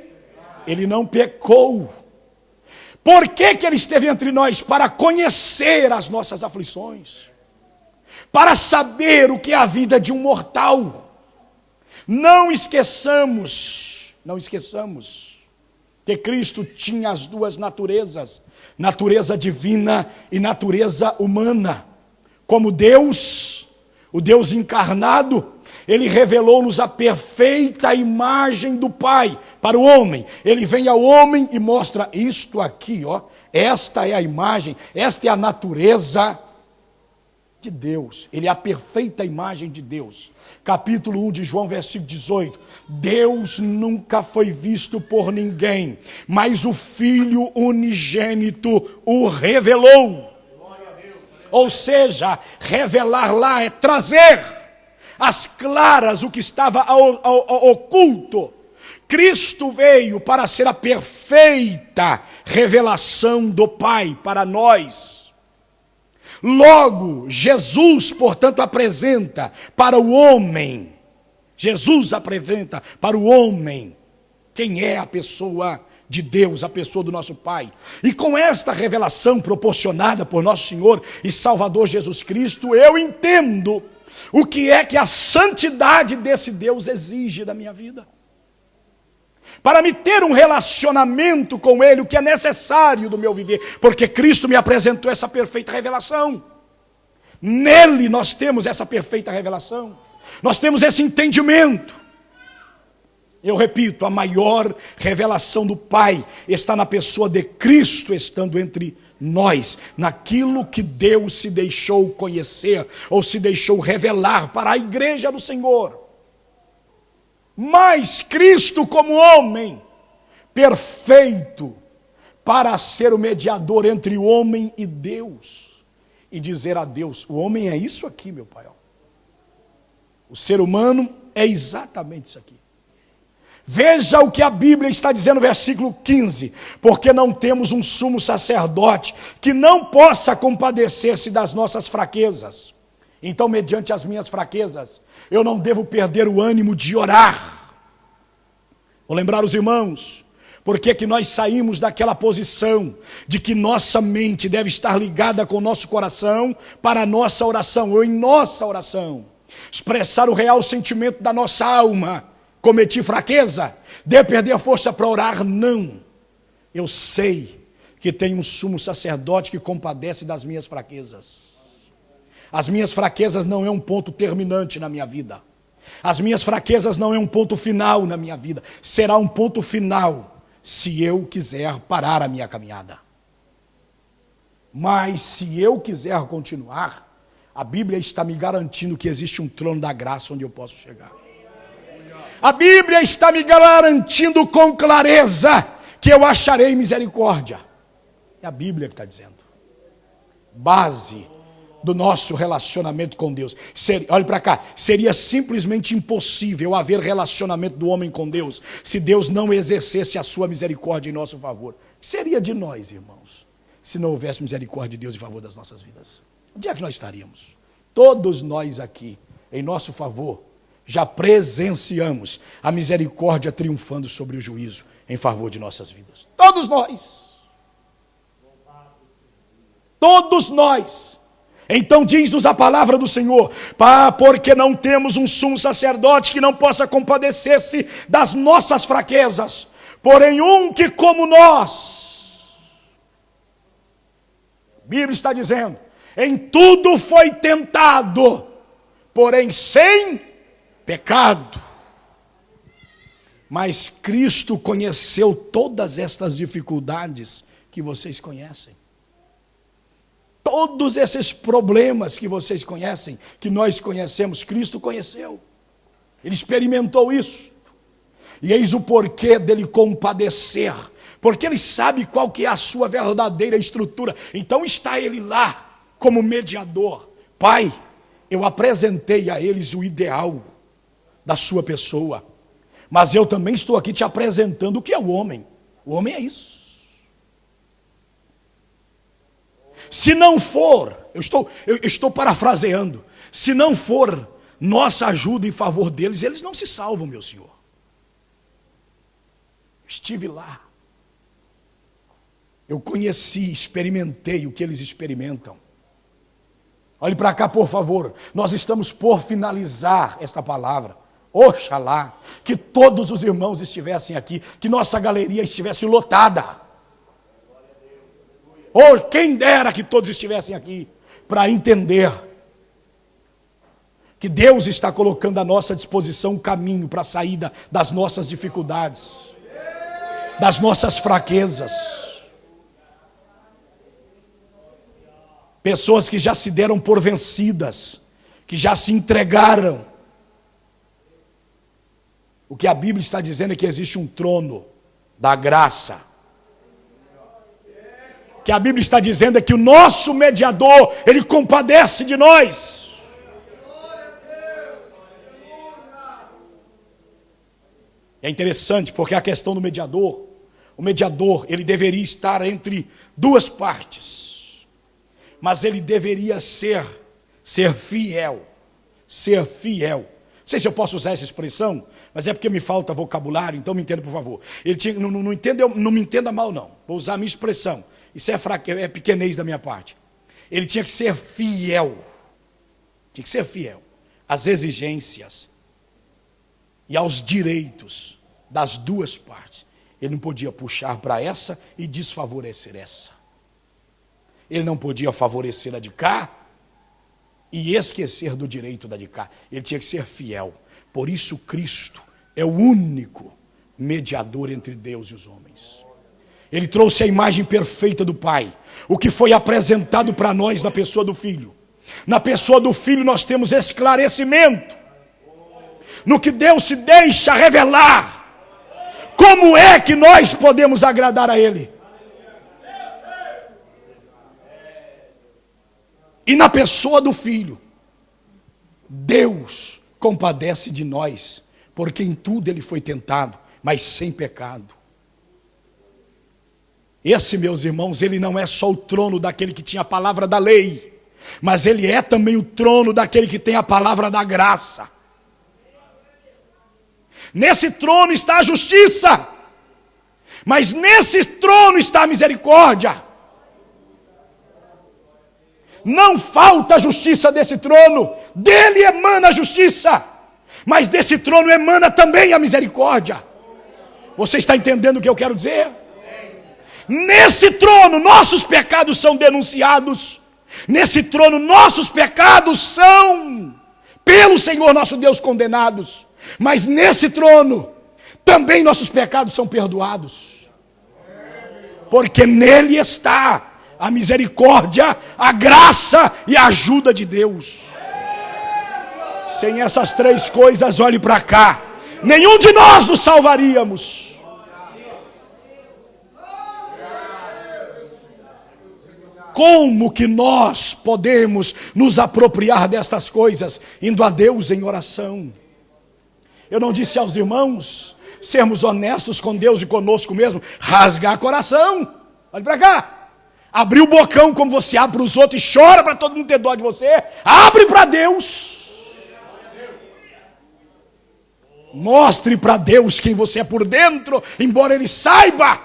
Ele não pecou. Por que que ele esteve entre nós? Para conhecer as nossas aflições, para saber o que é a vida de um mortal. Não esqueçamos que Cristo tinha as duas naturezas, natureza divina e natureza humana. Como Deus, o Deus encarnado, ele revelou-nos a perfeita imagem do Pai para o homem. Ele vem ao homem e mostra isto aqui, ó. Esta é a imagem, esta é a natureza de Deus. Ele é a perfeita imagem de Deus. Capítulo 1 de João, versículo 18. Deus nunca foi visto por ninguém, mas o Filho unigênito o revelou. Ou seja, revelar lá é trazer às claras o que estava oculto. Cristo veio para ser a perfeita revelação do Pai para nós. Logo, Jesus, portanto, apresenta para o homem, quem é a pessoa de Deus, a pessoa do nosso Pai. E com esta revelação proporcionada por nosso Senhor e Salvador Jesus Cristo, eu entendo o que é que a santidade desse Deus exige da minha vida. Para me ter um relacionamento com Ele, o que é necessário do meu viver, porque Cristo me apresentou essa perfeita revelação. Nele nós temos essa perfeita revelação, nós temos esse entendimento. Eu repito, a maior revelação do Pai está na pessoa de Cristo estando entre nós, naquilo que Deus se deixou conhecer, ou se deixou revelar para a igreja do Senhor. Mas Cristo como homem, perfeito, para ser o mediador entre o homem e Deus, e dizer a Deus, o homem é isso aqui, meu Pai. O ser humano é exatamente isso aqui. Veja o que a Bíblia está dizendo no versículo 15. Porque não temos um sumo sacerdote que não possa compadecer-se das nossas fraquezas. Então, mediante as minhas fraquezas, eu não devo perder o ânimo de orar. Vou lembrar os irmãos, porque que nós saímos daquela posição de que nossa mente deve estar ligada com o nosso coração para a nossa oração, ou em nossa oração. Expressar o real sentimento da nossa alma. Cometi fraqueza, devo perder a força para orar? Não. Eu sei que tem um sumo sacerdote que compadece das minhas fraquezas. As minhas fraquezas não é um ponto terminante na minha vida. As minhas fraquezas não é um ponto final na minha vida. Será um ponto final se eu quiser parar a minha caminhada. Mas se eu quiser continuar, a Bíblia está me garantindo que existe um trono da graça onde eu posso chegar. A Bíblia está me garantindo com clareza que eu acharei misericórdia. É a Bíblia que está dizendo. Base do nosso relacionamento com Deus. Olhe para cá, seria simplesmente impossível haver relacionamento do homem com Deus se Deus não exercesse a sua misericórdia em nosso favor. O que seria de nós, irmãos, se não houvesse misericórdia de Deus em favor das nossas vidas? Onde é que nós estaríamos? Todos nós aqui, em nosso favor, já presenciamos a misericórdia triunfando sobre o juízo em favor de nossas vidas. Todos nós. Todos nós. Então diz-nos a palavra do Senhor, porque não temos um sumo sacerdote que não possa compadecer-se das nossas fraquezas, porém um que como nós. A Bíblia está dizendo, em tudo foi tentado, porém sem pecado. Mas Cristo conheceu todas estas dificuldades que vocês conhecem. Todos esses problemas que vocês conhecem, que nós conhecemos, Cristo conheceu. Ele experimentou isso. E eis o porquê dele compadecer. Porque ele sabe qual que é a sua verdadeira estrutura. Então está ele lá como mediador. Pai, eu apresentei a eles o ideal da sua pessoa, mas eu também estou aqui te apresentando o que é o homem. O homem é isso. Se não for, eu estou parafraseando, se não for nossa ajuda em favor deles, eles não se salvam, meu Senhor. Estive lá. Eu conheci, experimentei o que eles experimentam. Olhe para cá, por favor. Nós estamos por finalizar esta palavra. Oxalá que todos os irmãos estivessem aqui, que nossa galeria estivesse lotada. Ou quem dera que todos estivessem aqui para entender que Deus está colocando à nossa disposição um caminho para a saída das nossas dificuldades, das nossas fraquezas. Pessoas que já se deram por vencidas, que já se entregaram. O que a Bíblia está dizendo é que existe um trono da graça. O que a Bíblia está dizendo é que o nosso mediador, ele compadece de nós. É interessante porque a questão do mediador, o mediador, ele deveria estar entre duas partes. Mas ele deveria ser fiel. Ser fiel. Não sei se eu posso usar essa expressão, mas é porque me falta vocabulário, então me entenda, por favor. Ele tinha, não me entenda mal, não. Vou usar a minha expressão. Isso é pequenez da minha parte. Ele tinha que ser fiel. Tinha que ser fiel às exigências e aos direitos das duas partes. Ele não podia puxar para essa e desfavorecer essa. Ele não podia favorecer a de cá e esquecer do direito da de cá. Ele tinha que ser fiel. Por isso Cristo é o único mediador entre Deus e os homens. Ele trouxe a imagem perfeita do Pai, o que foi apresentado para nós na pessoa do Filho. Na pessoa do Filho nós temos esclarecimento, no que Deus se deixa revelar. Como é que nós podemos agradar a Ele? E na pessoa do Filho, Deus compadece de nós, porque em tudo Ele foi tentado, mas sem pecado. Esse, meus irmãos, ele não é só o trono daquele que tinha a palavra da lei, mas ele é também o trono daquele que tem a palavra da graça. Nesse trono está a justiça, mas nesse trono está a misericórdia. Não falta a justiça desse trono, dele emana a justiça, mas desse trono emana também a misericórdia. Você está entendendo o que eu quero dizer? Nesse trono nossos pecados são denunciados. Nesse trono nossos pecados são pelo Senhor nosso Deus condenados. Mas nesse trono também nossos pecados são perdoados. Porque nele está a misericórdia, a graça e a ajuda de Deus. Sem essas três coisas, olhe para cá, nenhum de nós nos salvaríamos. Como que nós podemos nos apropriar destas coisas? Indo a Deus em oração. Eu não disse aos irmãos sermos honestos com Deus e conosco mesmo, rasgar coração. Olha para cá. Abrir o bocão como você abre para os outros e chora para todo mundo ter dó de você. Abre para Deus. Mostre para Deus quem você é por dentro, embora Ele saiba.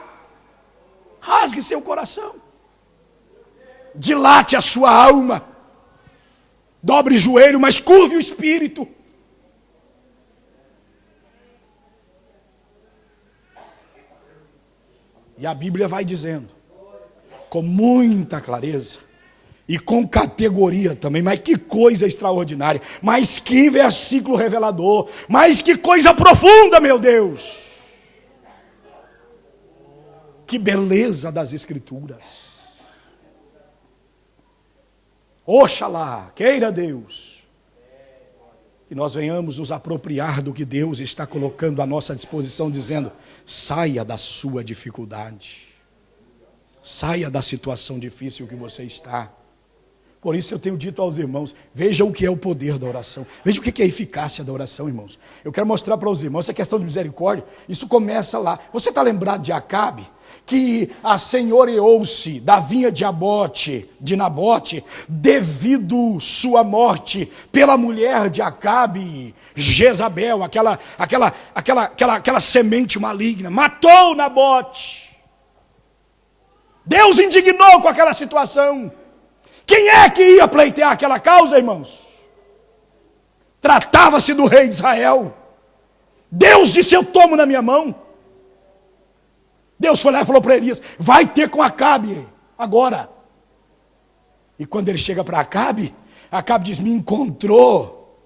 Rasgue seu coração. Dilate a sua alma. Dobre o joelho, mas curve o espírito. E a Bíblia vai dizendo, com muita clareza e com categoria também, mas que coisa extraordinária, mas que versículo revelador, mas que coisa profunda, meu Deus. Que beleza das Escrituras. Oxalá, queira Deus, que nós venhamos nos apropriar do que Deus está colocando à nossa disposição, dizendo, saia da sua dificuldade, saia da situação difícil que você está. Por isso eu tenho dito aos irmãos, vejam o que é o poder da oração, vejam o que é a eficácia da oração, irmãos. Eu quero mostrar para os irmãos, essa questão de misericórdia, isso começa lá. Você está lembrado de Acabe? Que assenhoreou-se da vinha de Nabote, devido sua morte pela mulher de Acabe, Jezabel, aquela semente maligna, matou Nabote. Deus indignou com aquela situação. Quem é que ia pleitear aquela causa, irmãos? Tratava-se do rei de Israel. Deus disse: eu tomo na minha mão. Deus foi lá e falou para Elias: vai ter com Acabe agora. E quando ele chega para Acabe, Acabe diz: me encontrou,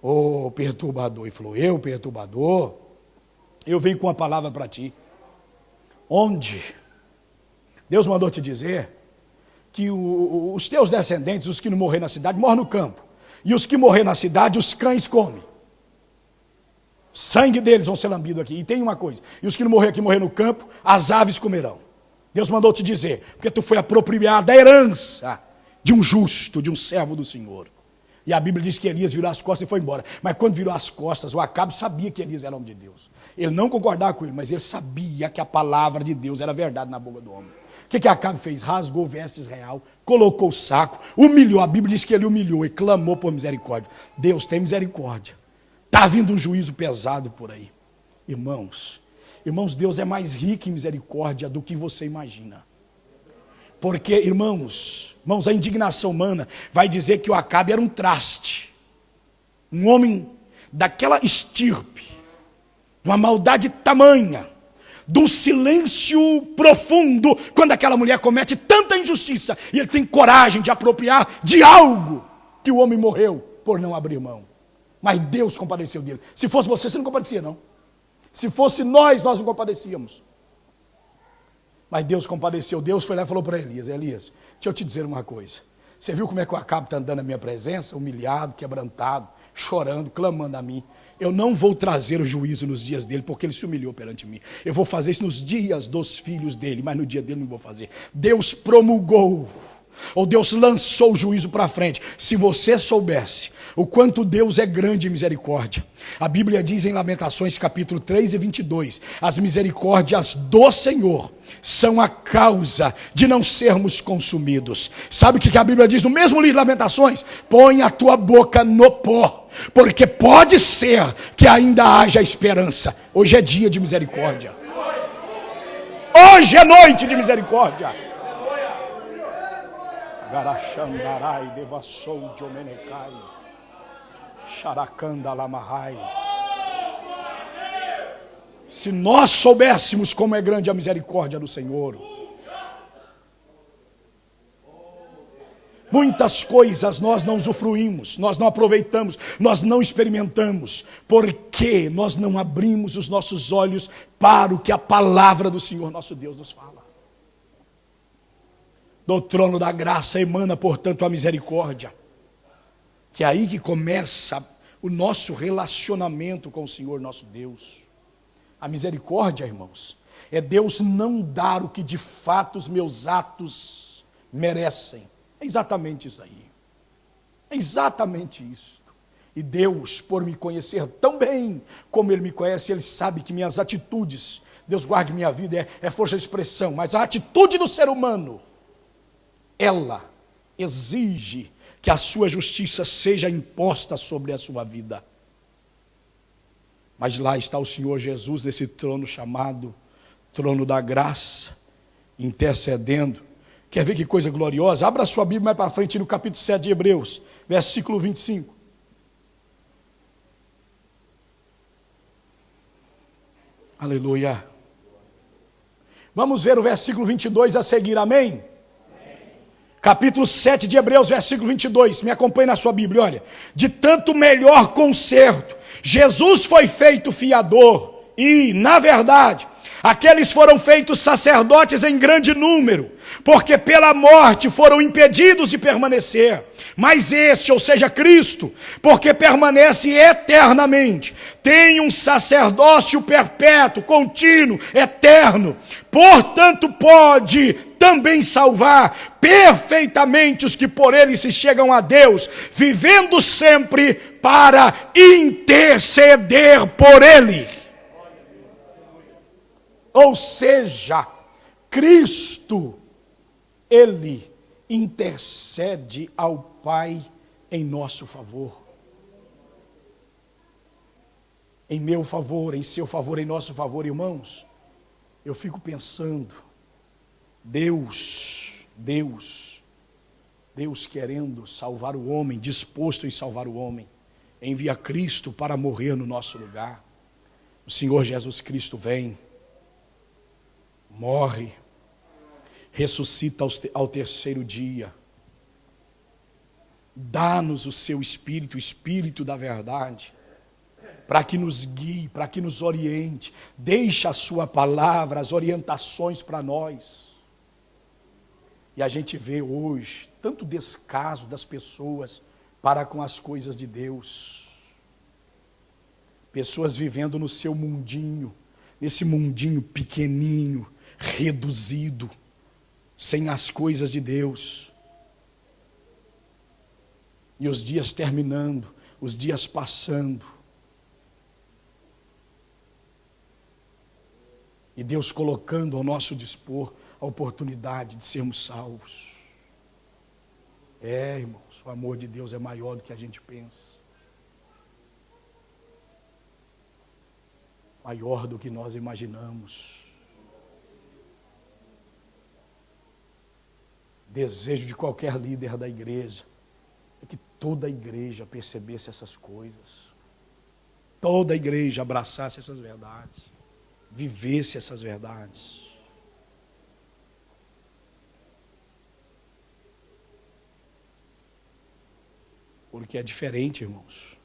ô perturbador. E falou: eu, perturbador, eu venho com uma palavra para ti. Onde? Deus mandou te dizer que os teus descendentes, os que não morrer na cidade, morrem no campo. E os que morrer na cidade, os cães comem. Sangue deles vão ser lambidos aqui. E tem uma coisa: e os que não morrer aqui, morrer no campo, as aves comerão. Deus mandou te dizer, porque tu foi apropriado da herança de um justo, de um servo do Senhor. E a Bíblia diz que Elias virou as costas e foi embora. Mas quando virou as costas, o Acabe sabia que Elias era homem de Deus. Ele não concordava com ele, mas ele sabia que a palavra de Deus era verdade na boca do homem. O que Acabe fez? Rasgou vestes real, colocou o saco, humilhou. A Bíblia diz que ele humilhou e clamou por misericórdia. Deus tem misericórdia. Está vindo um juízo pesado por aí. Irmãos, Deus é mais rico em misericórdia do que você imagina. Porque, irmãos, a indignação humana vai dizer que o Acabe era um traste. Um homem daquela estirpe, de uma maldade tamanha, de um silêncio profundo, quando aquela mulher comete tanta injustiça, e ele tem coragem de apropriar de algo que o homem morreu por não abrir mão. Mas Deus compadeceu dele. Se fosse você não compadecia, não. Se fosse nós não compadecíamos. Mas Deus compadeceu. Deus foi lá e falou para Elias: Elias, deixa eu te dizer uma coisa. Você viu como é que o Acabe está andando na minha presença? Humilhado, quebrantado, chorando, clamando a mim. Eu não vou trazer o juízo nos dias dele, porque ele se humilhou perante mim. Eu vou fazer isso nos dias dos filhos dele, mas no dia dele não vou fazer. Deus promulgou, ou Deus lançou o juízo para frente. Se você soubesse o quanto Deus é grande em misericórdia. A Bíblia diz em Lamentações capítulo 3 e 22, as misericórdias do Senhor são a causa de não sermos consumidos. Sabe o que a Bíblia diz no mesmo livro de Lamentações? Põe a tua boca no pó, porque pode ser que ainda haja esperança. Hoje é dia de misericórdia. Hoje é noite de misericórdia. Garachandarai devassou de omenecai. Xaracanda lamahai. Se nós soubéssemos como é grande a misericórdia do Senhor, muitas coisas nós não usufruímos, nós não aproveitamos, nós não experimentamos, porque nós não abrimos os nossos olhos para o que a palavra do Senhor nosso Deus nos fala. Do trono da graça emana, portanto, a misericórdia. Que é aí que começa o nosso relacionamento com o Senhor nosso Deus. A misericórdia, irmãos, é Deus não dar o que de fato os meus atos merecem. É exatamente isso aí. É exatamente isso. E Deus, por me conhecer tão bem como Ele me conhece, Ele sabe que minhas atitudes, Deus guarde minha vida, é força de expressão, mas a atitude do ser humano, ela exige que a sua justiça seja imposta sobre a sua vida. Mas lá está o Senhor Jesus, nesse trono chamado trono da graça, intercedendo. Quer ver que coisa gloriosa? Abra a sua Bíblia mais para frente no capítulo 7 de Hebreus, versículo 25. Aleluia. Vamos ver o versículo 22 a seguir, amém? Capítulo 7 de Hebreus, versículo 22, me acompanhe na sua Bíblia, olha. De tanto melhor conserto, Jesus foi feito fiador, e, na verdade, aqueles foram feitos sacerdotes em grande número, porque pela morte foram impedidos de permanecer. Mas este, ou seja, Cristo, porque permanece eternamente, tem um sacerdócio perpétuo, contínuo, eterno, portanto pode também salvar perfeitamente os que por ele se chegam a Deus, vivendo sempre para interceder por ele. Ou seja, Cristo, ele intercede ao Pai em nosso favor. Em meu favor, em seu favor, em nosso favor, irmãos. Eu fico pensando, Deus querendo salvar o homem, disposto em salvar o homem, envia Cristo para morrer no nosso lugar. O Senhor Jesus Cristo vem, morre, ressuscita ao terceiro dia, dá-nos o seu Espírito, o Espírito da verdade, para que nos guie, para que nos oriente, deixa a sua palavra, as orientações para nós. E a gente vê hoje tanto descaso das pessoas para com as coisas de Deus. Pessoas vivendo no seu mundinho, nesse mundinho pequeninho, reduzido, sem as coisas de Deus. E os dias terminando, os dias passando. E Deus colocando ao nosso dispor a oportunidade de sermos salvos. Irmãos, o amor de Deus é maior do que a gente pensa. Maior do que nós imaginamos. Desejo de qualquer líder da igreja é que toda a igreja percebesse essas coisas. Toda a igreja abraçasse essas verdades. Vivesse essas verdades. Porque é diferente, irmãos,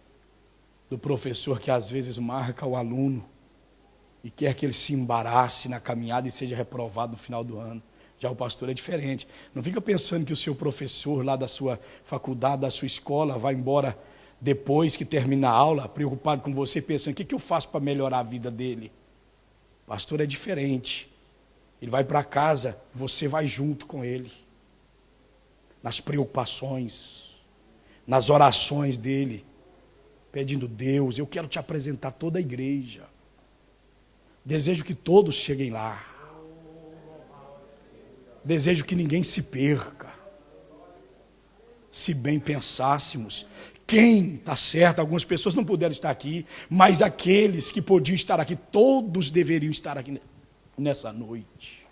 do professor que às vezes marca o aluno e quer que ele se embarace na caminhada e seja reprovado no final do ano. Já o pastor é diferente. Não fica pensando que o seu professor lá da sua faculdade, da sua escola, vai embora depois que termina a aula, preocupado com você, pensando, o que eu faço para melhorar a vida dele? O pastor é diferente. Ele vai para casa, você vai junto com ele. Nas preocupações, nas orações dele, pedindo, Deus, eu quero te apresentar toda a igreja. Desejo que todos cheguem lá. Desejo que ninguém se perca. Se bem pensássemos, quem está certo, algumas pessoas não puderam estar aqui, mas aqueles que podiam estar aqui, todos deveriam estar aqui nessa noite.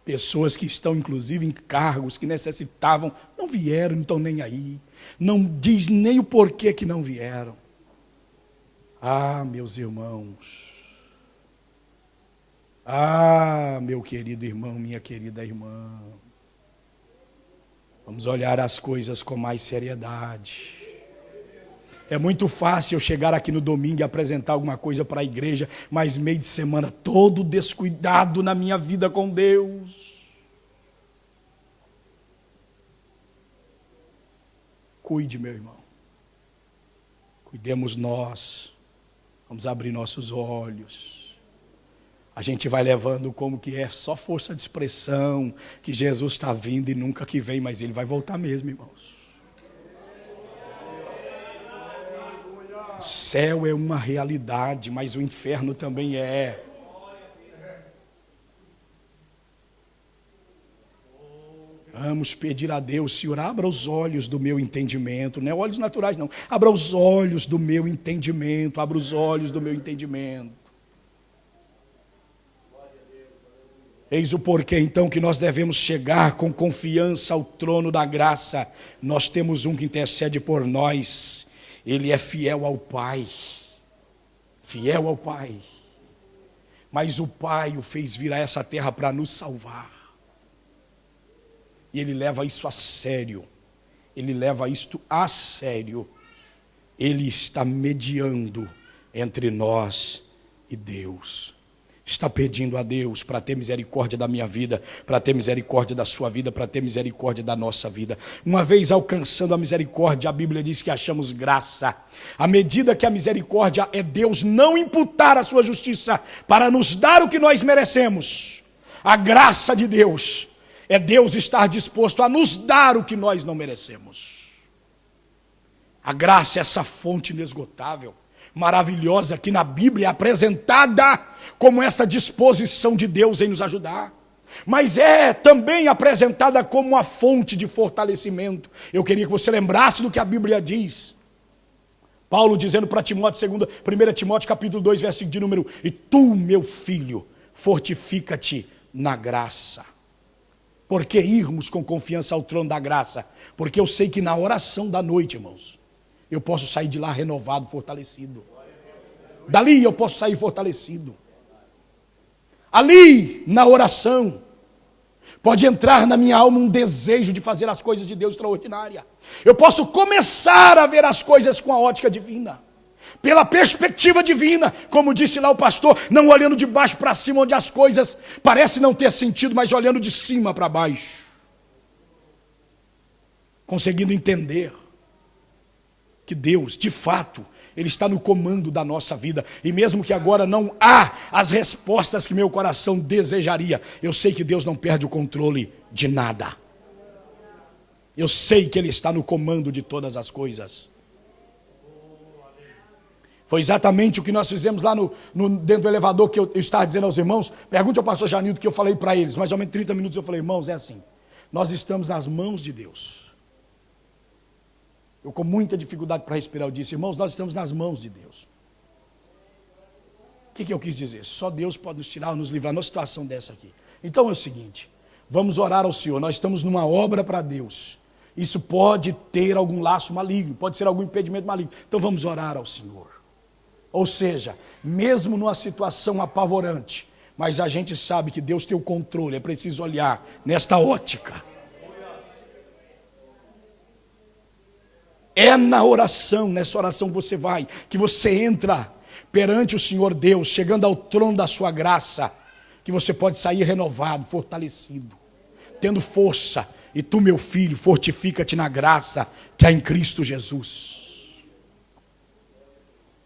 Pessoas que estão inclusive em cargos que necessitavam, não vieram, não estão nem aí. Não diz nem o porquê que não vieram. Ah, meus irmãos. Ah, meu querido irmão, minha querida irmã. Vamos olhar as coisas com mais seriedade. É muito fácil eu chegar aqui no domingo e apresentar alguma coisa para a igreja, mas meio de semana todo descuidado na minha vida com Deus. Cuide, meu irmão. Cuidemos nós. Vamos abrir nossos olhos. A gente vai levando como que é só força de expressão, que Jesus está vindo e nunca que vem, mas Ele vai voltar mesmo, irmãos. O céu é uma realidade, mas o inferno também é. Vamos pedir a Deus, Senhor, abra os olhos do meu entendimento, não é olhos naturais não, abra os olhos do meu entendimento, abra os olhos do meu entendimento. Eis o porquê então que nós devemos chegar com confiança ao trono da graça. Nós temos um que intercede por nós, Ele é fiel ao Pai, mas o Pai o fez vir a essa terra para nos salvar. E Ele leva isso a sério. Ele leva isto a sério. Ele está mediando entre nós e Deus. Está pedindo a Deus para ter misericórdia da minha vida, para ter misericórdia da sua vida, para ter misericórdia da nossa vida. Uma vez alcançando a misericórdia, a Bíblia diz que achamos graça. À medida que a misericórdia é Deus não imputar a sua justiça para nos dar o que nós merecemos. A graça de Deus é Deus estar disposto a nos dar o que nós não merecemos. A graça é essa fonte inesgotável, maravilhosa, que na Bíblia é apresentada como esta disposição de Deus em nos ajudar. Mas é também apresentada como uma fonte de fortalecimento. Eu queria que você lembrasse do que a Bíblia diz. Paulo dizendo para Timóteo, 1 Timóteo capítulo 2, versículo de número: e tu, meu filho, fortifica-te na graça. Por que irmos com confiança ao trono da graça? Porque eu sei que na oração da noite, irmãos, eu posso sair de lá renovado, fortalecido. Dali eu posso sair fortalecido. Ali, na oração, pode entrar na minha alma um desejo de fazer as coisas de Deus extraordinária. Eu posso começar a ver as coisas com a ótica divina, pela perspectiva divina, como disse lá o pastor, não olhando de baixo para cima, onde as coisas parecem não ter sentido, mas olhando de cima para baixo, conseguindo entender que Deus, de fato, Ele está no comando da nossa vida, e mesmo que agora não há as respostas que meu coração desejaria, eu sei que Deus não perde o controle de nada. Eu sei que Ele está no comando de todas as coisas. Foi exatamente o que nós fizemos lá dentro do elevador, que eu estava dizendo aos irmãos. Pergunte ao pastor Janildo que eu falei para eles, mais ou menos 30 minutos eu falei, irmãos, é assim, nós estamos nas mãos de Deus. Eu com muita dificuldade para respirar, eu disse, irmãos, nós estamos nas mãos de Deus. O que eu quis dizer? Só Deus pode nos tirar, nos livrar numa situação dessa aqui. Então é o seguinte, vamos orar ao Senhor, nós estamos numa obra para Deus. Isso pode ter algum laço maligno, pode ser algum impedimento maligno. Então vamos orar ao Senhor. Ou seja, mesmo numa situação apavorante, mas a gente sabe que Deus tem o controle, é preciso olhar nesta ótica. É na oração, nessa oração que você vai, que você entra perante o Senhor Deus, chegando ao trono da sua graça, que você pode sair renovado, fortalecido, tendo força. E tu, meu filho, fortifica-te na graça que há em Cristo Jesus.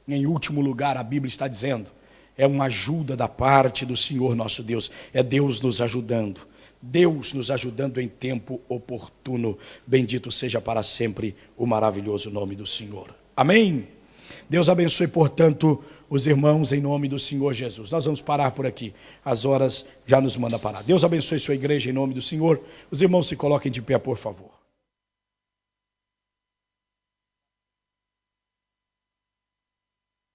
Em último lugar, a Bíblia está dizendo, é uma ajuda da parte do Senhor nosso Deus, é Deus nos ajudando. Deus nos ajudando em tempo oportuno. Bendito seja para sempre o maravilhoso nome do Senhor. Amém? Deus abençoe, portanto, os irmãos em nome do Senhor Jesus. Nós vamos parar por aqui. As horas já nos mandam parar. Deus abençoe sua igreja em nome do Senhor. Os irmãos se coloquem de pé, por favor.